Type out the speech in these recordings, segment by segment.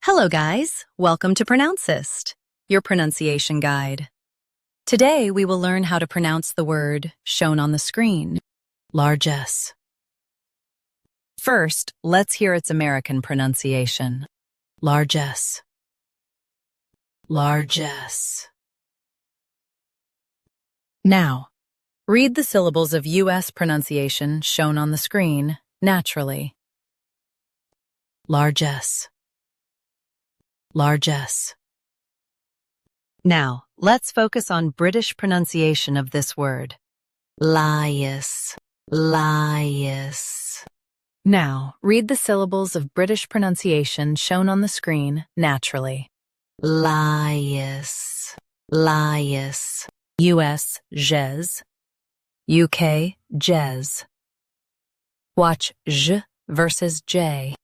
Hello guys, welcome to Pronouncist, your pronunciation guide. Today we will learn how to pronounce the word shown on the screen, largesse. First, let's hear its American pronunciation, largesse. Largesse. Now, read the syllables of U.S. pronunciation shown on the screen naturally. Largesse. Largesse. Now, let's focus on British pronunciation of this word. LARGESSE. LARGESSE. Now, read the syllables of British pronunciation shown on the screen naturally. LARGESSE. LARGESSE. US, ges. UK, jes. Watch j versus j.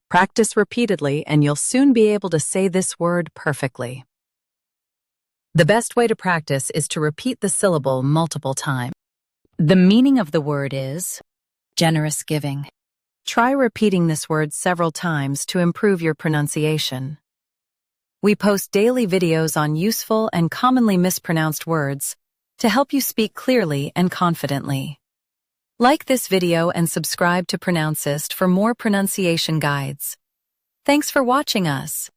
Practice repeatedly and you'll soon be able to say this word perfectly. The best way to practice is to repeat the syllable multiple times. The meaning of the word is generous giving. Try repeating this word several times to improve your pronunciation. We post daily videos on useful and commonly mispronounced words to help you speak clearly and confidently. Like this video and subscribe to Pronouncist for more pronunciation guides. Thanks for watching us.